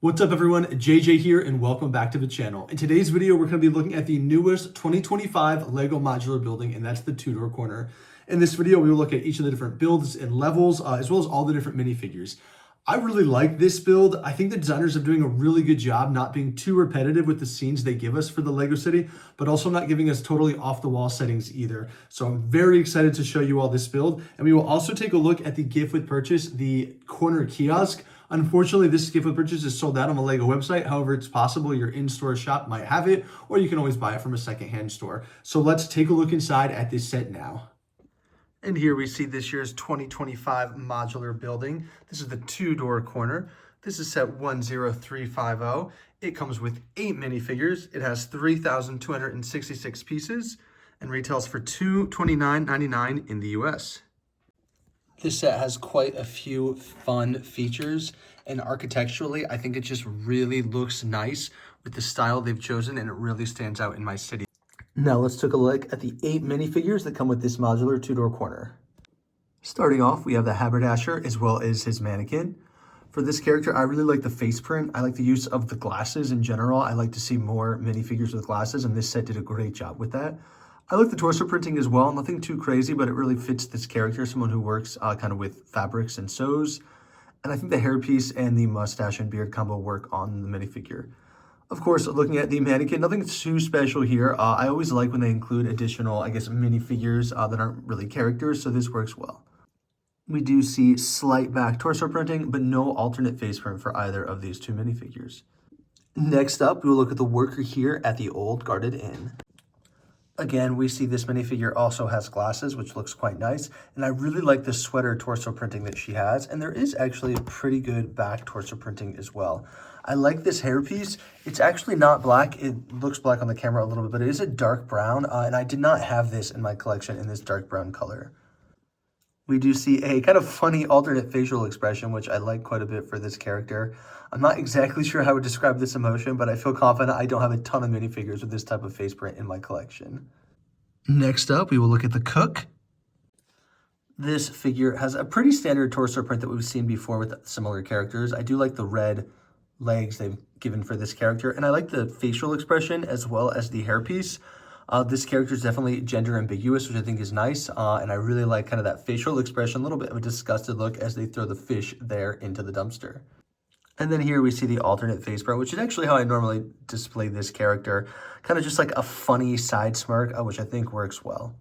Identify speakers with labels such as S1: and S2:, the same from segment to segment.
S1: What's up everyone, JJ here and welcome back to the channel. In today's video, we're going to be looking at the newest 2025 LEGO Modular Building, and that's the Tudor Corner. In this video, we will look at each of the different builds and levels, as well as all the different minifigures. I really like this build. I think the designers are doing a really good job not being too repetitive with the scenes they give us for the LEGO City, but also not giving us totally off-the-wall settings either. So I'm very excited to show you all this build, and we will also take a look at the gift with purchase, the Corner Kiosk. Unfortunately, this gift with purchase is sold out on the LEGO website. However, it's possible your in-store shop might have it, or you can always buy it from a secondhand store. So let's take a look inside at this set now. And here we see this year's 2025 modular building. This is the Tudor Corner. This is set 10350. It comes with 8 minifigures. It has 3,266 pieces and retails for $229.99 in the US. This set has quite a few fun features, and architecturally, I think it just really looks nice with the style they've chosen, and it really stands out in my city. Now let's take a look at the 8 minifigures that come with this modular Tudor Corner. Starting off, we have the haberdasher as well as his mannequin. For this character, I really like the face print. I like the use of the glasses in general. I like to see more minifigures with glasses, and this set did a great job with that. I like the torso printing as well. Nothing too crazy, but it really fits this character, someone who works kind of with fabrics and sews. And I think the hairpiece and the mustache and beard combo work on the minifigure. Of course, looking at the mannequin, nothing too special here. I always like when they include additional, minifigures that aren't really characters, so this works well. We do see slight back torso printing, but no alternate face print for either of these 2 minifigures. Next up, we will look at the worker here at the Old Guarded Inn. Again, we see this minifigure also has glasses, which looks quite nice. And I really like the sweater torso printing that she has. And there is actually a pretty good back torso printing as well. I like this hairpiece. It's actually not black. It looks black on the camera a little bit, but it is a dark brown. And I did not have this in my collection in this dark brown color. We do see a kind of funny alternate facial expression, which I like quite a bit for this character. I'm not exactly sure how I would describe this emotion, but I feel confident I don't have a ton of minifigures with this type of face print in my collection. Next up, we will look at the cook. This figure has a pretty standard torso print that we've seen before with similar characters. I do like the red legs they've given for this character, and I like the facial expression as well as the hairpiece. This character is definitely gender ambiguous, which I think is nice, and I really like kind of that facial expression, a little bit of a disgusted look as they throw the fish there into the dumpster. And then here we see the alternate face print, which is actually how I normally display this character, kind of just like a funny side smirk, which I think works well.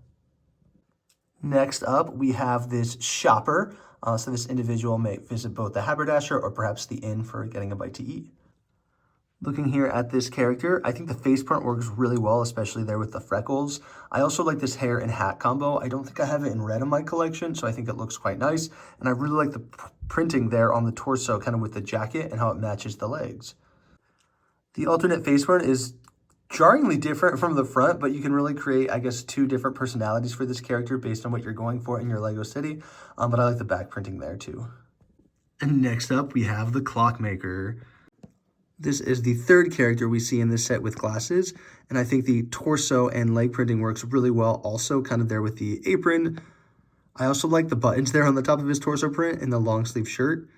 S1: Next up, we have this shopper. So this individual may visit both the haberdasher or perhaps the inn for getting a bite to eat. Looking here at this character, I think the face print works really well, especially there with the freckles. I also like this hair and hat combo. I don't think I have it in red in my collection, so I think it looks quite nice. And I really like the printing there on the torso, kind of with the jacket and how it matches the legs. The alternate face print is jarringly different from the front, but you can really create, 2 different personalities for this character based on what you're going for in your LEGO City. But I like the back printing there too. And next up, we have the Clockmaker. This is the 3rd character we see in this set with glasses, and I think the torso and leg printing works really well also, kind of there with the apron. I also like the buttons there on the top of his torso print and the long sleeve shirt.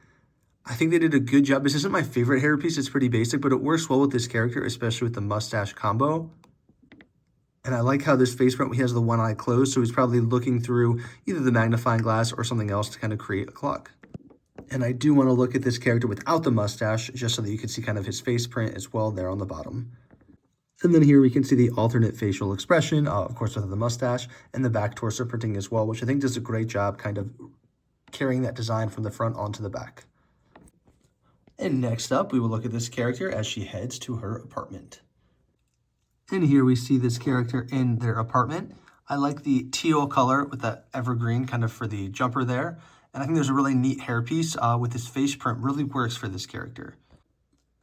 S1: I think they did a good job. This isn't my favorite hairpiece, it's pretty basic, but it works well with this character, especially with the mustache combo. And I like how this face print, he has the one eye closed, so he's probably looking through either the magnifying glass or something else to kind of create a clock. And I do want to look at this character without the mustache, just so that you can see kind of his face print as well there on the bottom. And then here we can see the alternate facial expression, of course with the mustache, and the back torso printing as well, which I think does a great job kind of carrying that design from the front onto the back. And next up, we will look at this character as she heads to her apartment. And here we see this character in their apartment. I like the teal color with that evergreen kind of for the jumper there. And I think there's a really neat hairpiece with this face print, really works for this character.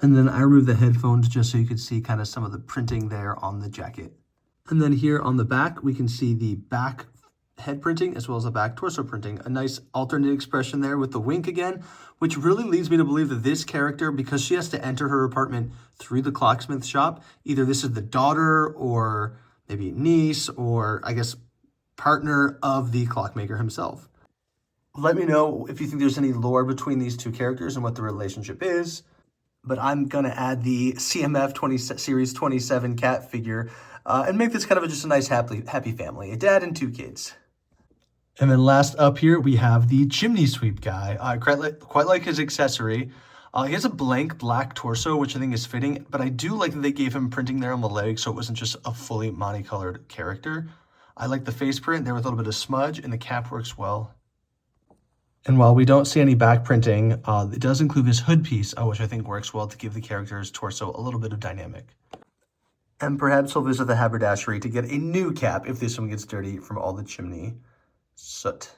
S1: And then I removed the headphones just so you could see kind of some of the printing there on the jacket. And then here on the back, we can see the back head printing as well as the back torso printing. A nice alternate expression there with the wink again, which really leads me to believe that this character, because she has to enter her apartment through the clocksmith shop, either this is the daughter or maybe niece or partner of the clockmaker himself. Let me know if you think there's any lore between these 2 characters and what the relationship is. but I'm gonna add the CMF Series 27 cat figure and make this kind of just a nice happy family, a dad and 2 kids. And then last up here, we have the chimney sweep guy. I quite like his accessory. He has a blank black torso, which I think is fitting, but I do like that they gave him printing there on the leg, so it wasn't just a fully Monte-colored character. I like the face print there with a little bit of smudge, and the cap works well. And while we don't see any back printing, it does include this hood piece, which I think works well to give the character's torso a little bit of dynamic. And perhaps we'll visit the haberdashery to get a new cap if this one gets dirty from all the chimney soot.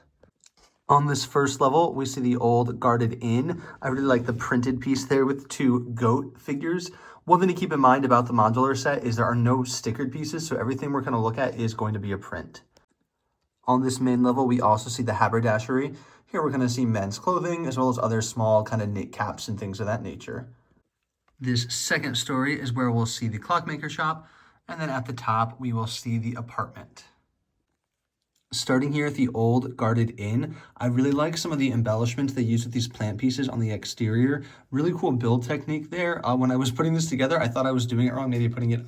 S1: On this first level, we see the old guarded inn. I really like the printed piece there with 2 goat figures. One thing to keep in mind about the modular set is there are no stickered pieces, so everything we're going to look at is going to be a print. On this main level, we also see the haberdashery. Here we're going to see men's clothing as well as other small kind of knit caps and things of that nature. This second story is where we'll see the clockmaker shop, and then at the top we will see the apartment. Starting here at the old guarded inn, I really like some of the embellishments they use with these plant pieces on the exterior. Really cool build technique there. When I was putting this together, I thought I was doing it wrong, maybe putting it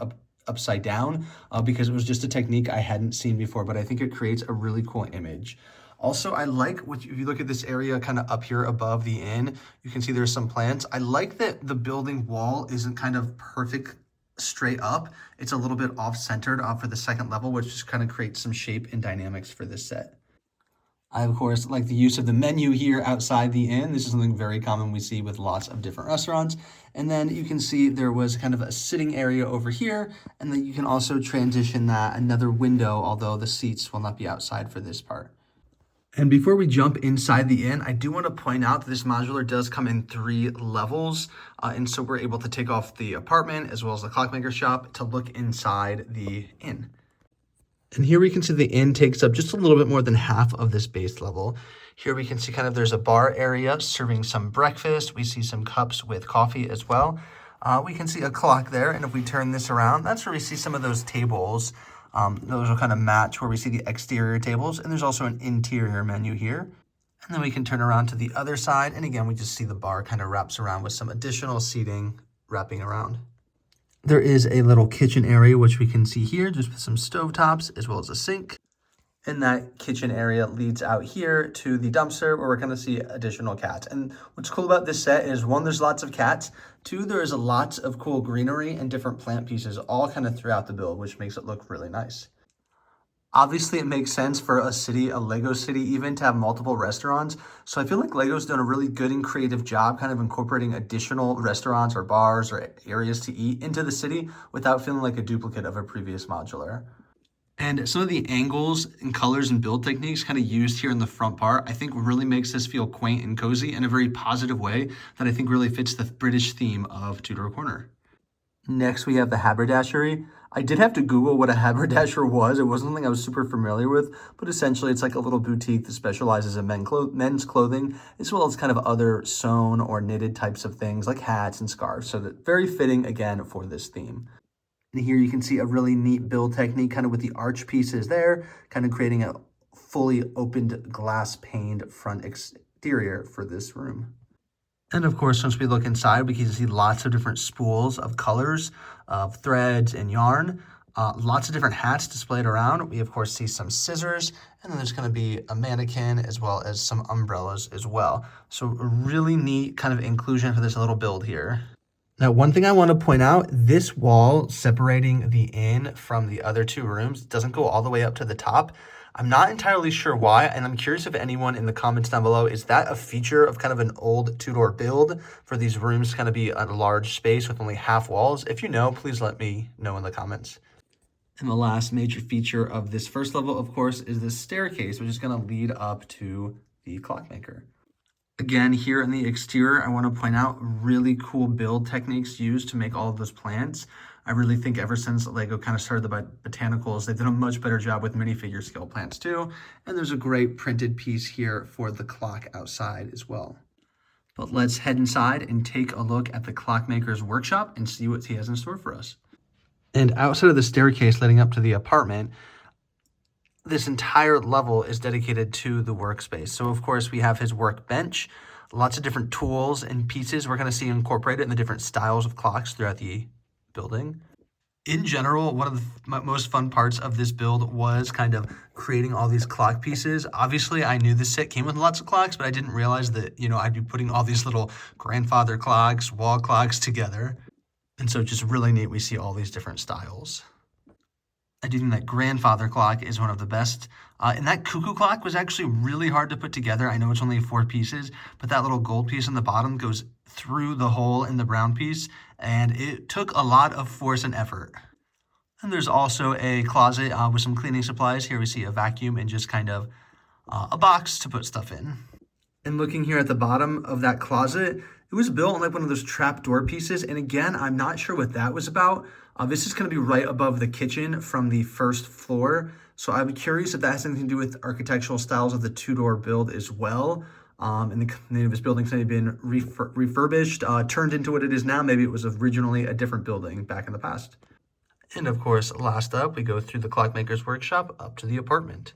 S1: upside down because it was just a technique I hadn't seen before, but I think it creates a really cool image. Also, I like, if you look at this area kind of up here above the inn, you can see there's some plants. I like that the building wall isn't kind of perfect straight up. It's a little bit off-centered for the second level, which just kind of creates some shape and dynamics for this set. I, of course, like the use of the menu here outside the inn. This is something very common we see with lots of different restaurants. And then you can see there was kind of a sitting area over here, and then you can also transition that another window, although the seats will not be outside for this part. And before we jump inside the inn, I do want to point out that this modular does come in 3 levels. And so we're able to take off the apartment as well as the clockmaker shop to look inside the inn. And here we can see the inn takes up just a little bit more than half of this base level. Here we can see kind of there's a bar area serving some breakfast. We see some cups with coffee as well. We can see a clock there. And if we turn this around, that's where we see some of those tables. Those will kind of match where we see the exterior tables, and there's also an interior menu here. And then we can turn around to the other side, and again, we just see the bar kind of wraps around with some additional seating wrapping around. There is a little kitchen area, which we can see here, just with some stovetops as well as a sink. And that kitchen area leads out here to the dumpster where we're going to see additional cats. And what's cool about this set is 1, there's lots of cats. 2, there's lots of cool greenery and different plant pieces all kind of throughout the build, which makes it look really nice. Obviously, it makes sense for a city, a LEGO city even, to have multiple restaurants. So I feel like LEGO's done a really good and creative job kind of incorporating additional restaurants or bars or areas to eat into the city without feeling like a duplicate of a previous modular. And some of the angles and colors and build techniques kind of used here in the front part, I think really makes this feel quaint and cozy in a very positive way that I think really fits the British theme of Tudor Corner. Next, we have the haberdashery. I did have to Google what a haberdasher was. It wasn't something I was super familiar with, but essentially it's like a little boutique that specializes in men's clothing, as well as kind of other sewn or knitted types of things like hats and scarves. So that very fitting, again, for this theme. And here you can see a really neat build technique kind of with the arch pieces there, kind of creating a fully opened glass paned front exterior for this room. And of course, once we look inside, we can see lots of different spools of colors, of threads and yarn, lots of different hats displayed around. We of course see some scissors, and then there's going to be a mannequin as well as some umbrellas as well. So a really neat kind of inclusion for this little build here. Now, one thing I want to point out, this wall separating the inn from the other 2 rooms doesn't go all the way up to the top. I'm not entirely sure why, and I'm curious if anyone in the comments down below, is that a feature of kind of an old Tudor build for these rooms to kind of be a large space with only half walls? If you know, please let me know in the comments. And the last major feature of this first level, of course, is this staircase, which is going to lead up to the clockmaker. Again, here in the exterior, I want to point out really cool build techniques used to make all of those plants. I really think ever since LEGO kind of started the botanicals, they've done a much better job with minifigure scale plants too. And there's a great printed piece here for the clock outside as well. But let's head inside and take a look at the clockmaker's workshop and see what he has in store for us. And outside of the staircase leading up to the apartment, this entire level is dedicated to the workspace. So of course we have his workbench. Lots of different tools and pieces we're going to see incorporated in the different styles of clocks throughout the building. In general, one of the most fun parts of this build was kind of creating all these clock pieces. Obviously, I knew this set came with lots of clocks, but I didn't realize that, I'd be putting all these little grandfather clocks, wall clocks together. And so just really neat, we see all these different styles. I do think that grandfather clock is one of the best. And that cuckoo clock was actually really hard to put together. I know it's only 4 pieces, but that little gold piece on the bottom goes through the hole in the brown piece, and it took a lot of force and effort. And there's also a closet with some cleaning supplies. Here we see a vacuum and just kind of a box to put stuff in. And looking here at the bottom of that closet, it was built on like one of those trap door pieces. And again, I'm not sure what that was about. This is going to be right above the kitchen from the first floor. So I'm curious if that has anything to do with architectural styles of the two-door build as well. And the name of this building's maybe been refurbished, turned into what it is now. Maybe it was originally a different building back in the past. And of course, last up, we go through the clockmaker's workshop up to the apartment.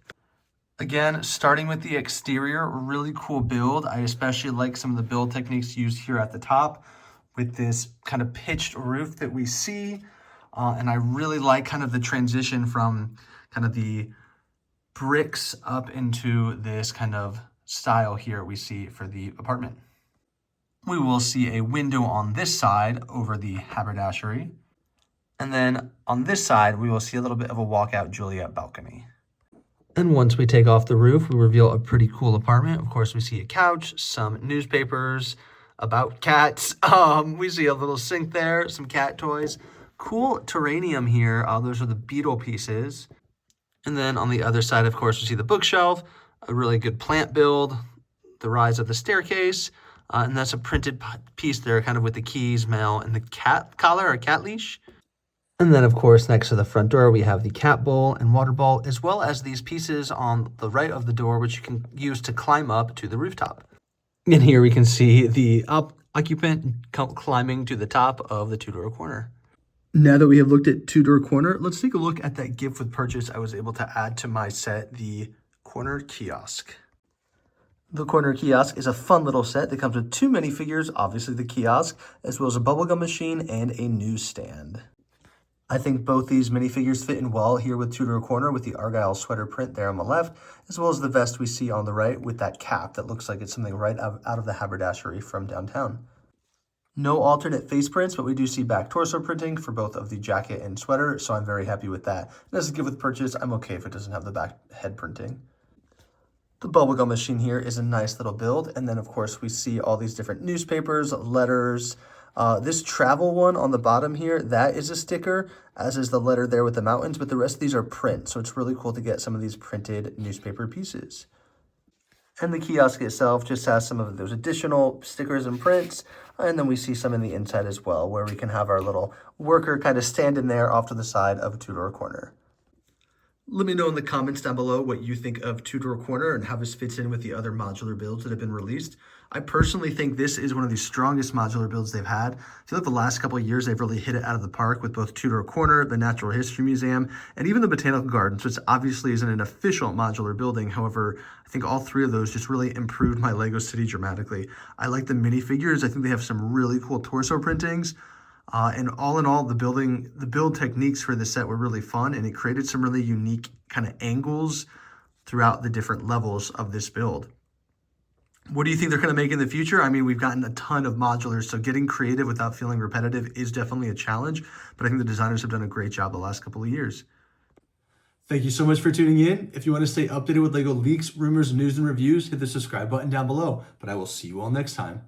S1: Again, starting with the exterior, really cool build. I especially like some of the build techniques used here at the top with this kind of pitched roof that we see. And I really like kind of the transition from kind of the bricks up into this kind of style here we see for the apartment. We will see a window on this side over the haberdashery. And then on this side, we will see a little bit of a walkout Juliet balcony. And once we take off the roof, we reveal a pretty cool apartment. Of course, we see a couch, some newspapers about cats. We see a little sink there, some cat toys. Cool terranium here. Those are the beetle pieces. And then on the other side, of course, we see the bookshelf, a really good plant build, the rise of the staircase, and that's a printed piece there, kind of with the keys, mail, and the cat collar or cat leash. And then, of course, next to the front door, we have the cat bowl and water bowl, as well as these pieces on the right of the door, which you can use to climb up to the rooftop. And here we can see the occupant climbing to the top of the Tudor Corner. Now that we have looked at Tudor Corner, let's take a look at that gift with purchase I was able to add to my set, the Corner Kiosk. The Corner Kiosk is a fun little set that comes with 2 minifigures, obviously the kiosk, as well as a bubblegum machine and a newsstand. I think both these minifigures fit in well here with Tudor Corner with the Argyle sweater print there on the left, as well as the vest we see on the right with that cap that looks like it's something right out of the haberdashery from downtown. No alternate face prints, but we do see back torso printing for both of the jacket and sweater, so I'm very happy with that. And as a gift with purchase, I'm okay if it doesn't have the back head printing. The bubblegum machine here is a nice little build, and then of course we see all these different newspapers, letters. This travel one on the bottom here, that is a sticker, as is the letter there with the mountains, but the rest of these are print, so it's really cool to get some of these printed newspaper pieces. And the kiosk itself just has some of those additional stickers and prints, and then we see some in the inside as well, where we can have our little worker kind of stand in there off to the side of Tudor Corner. Let me know in the comments down below what you think of Tudor Corner and how this fits in with the other modular builds that have been released. I personally think this is one of the strongest modular builds they've had. I feel like the last couple of years they've really hit it out of the park with both Tudor Corner, the Natural History Museum, and even the Botanical Gardens, which obviously isn't an official modular building. However, I think all 3 of those just really improved my LEGO city dramatically. I like the minifigures. I think they have some really cool torso printings. And all in all, the build techniques for the set were really fun, and it created some really unique kind of angles throughout the different levels of this build. What do you think they're going to make in the future? I mean, we've gotten a ton of modulars, so getting creative without feeling repetitive is definitely a challenge, but I think the designers have done a great job the last couple of years. Thank you so much for tuning in. If you want to stay updated with LEGO leaks, rumors, news, and reviews, hit the subscribe button down below, but I will see you all next time.